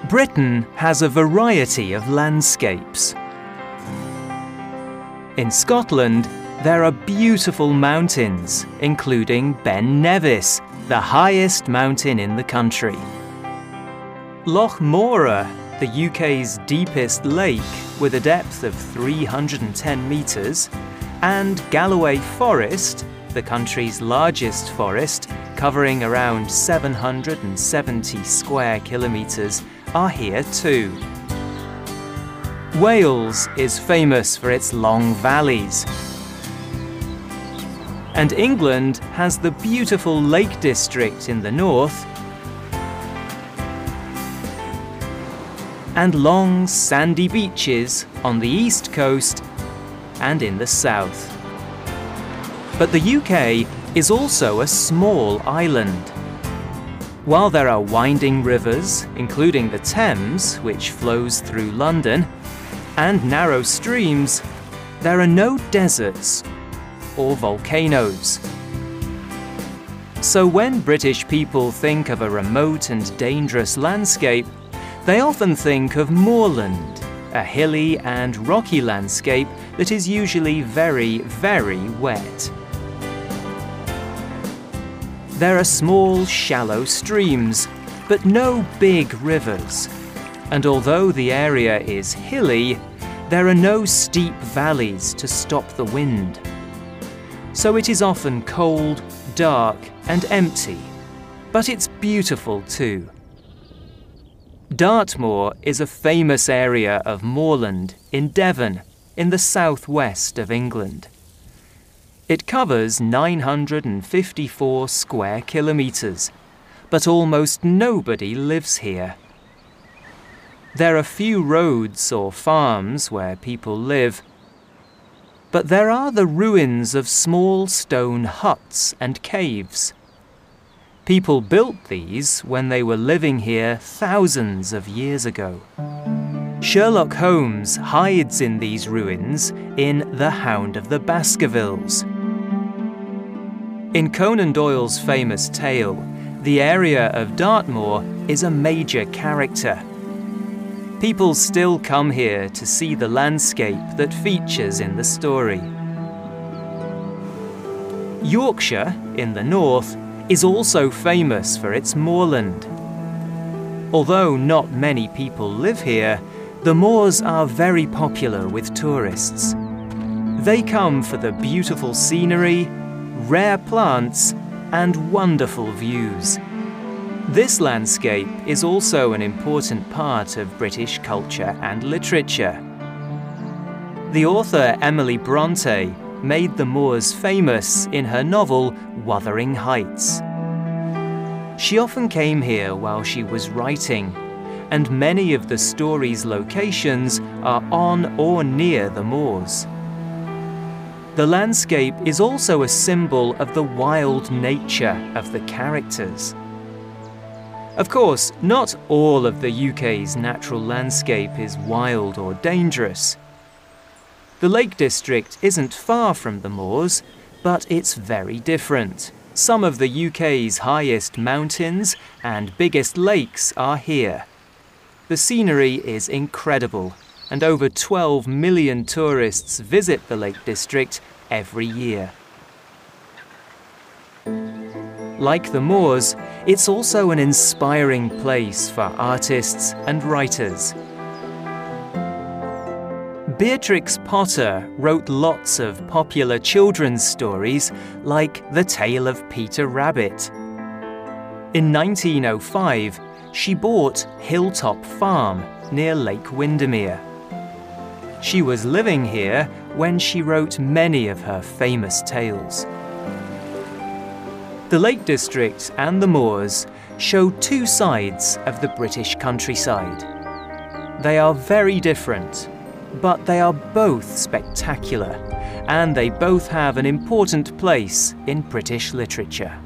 Britain has a variety of landscapes. In Scotland, there are beautiful mountains, including Ben Nevis, the highest mountain in the country. Loch Moora, the UK's deepest lake with a depth of 310 metres, and Galloway Forest, the country's largest forest, covering around 770 square kilometres, are here too. Wales is famous for its long valleys. And England has the beautiful Lake District in the north and long sandy beaches on the east coast and in the south. But the UK is also a small island. While there are winding rivers, including the Thames, which flows through London, and narrow streams, there are no deserts or volcanoes. So when British people think of a remote and dangerous landscape, they often think of Moorland, a hilly and rocky landscape that is usually very, very wet. There are small, shallow streams, but no big rivers. And although the area is hilly, there are no steep valleys to stop the wind. So it is often cold, dark, and empty. But it's beautiful too. Dartmoor is a famous area of moorland in Devon, in the southwest of England. It covers 954 square kilometres, but almost nobody lives here. There are few roads or farms where people live, but there are the ruins of small stone huts and caves. People built these when they were living here thousands of years ago. Sherlock Holmes hides in these ruins in The Hound of the Baskervilles. In Conan Doyle's famous tale, the area of Dartmoor is a major character. People still come here to see the landscape that features in the story. Yorkshire, in the north, is also famous for its moorland. Although not many people live here, the moors are very popular with tourists. They come for the beautiful scenery, rare plants, and wonderful views. This landscape is also an important part of British culture and literature. The author Emily Bronte made the moors famous in her novel Wuthering Heights. She often came here while she was writing, and many of the story's locations are on or near the moors. The landscape is also a symbol of the wild nature of the characters. Of course, not all of the UK's natural landscape is wild or dangerous. The Lake District isn't far from the moors, but it's very different. Some of the UK's highest mountains and biggest lakes are here. The scenery is incredible, and over 12 million tourists visit the Lake District every year. Like the moors, it's also an inspiring place for artists and writers. Beatrix Potter wrote lots of popular children's stories like The Tale of Peter Rabbit. In 1905, she bought Hilltop Farm near Lake Windermere. She was living here when she wrote many of her famous tales. The Lake District and the moors show two sides of the British countryside. They are very different, but they are both spectacular, and they both have an important place in British literature.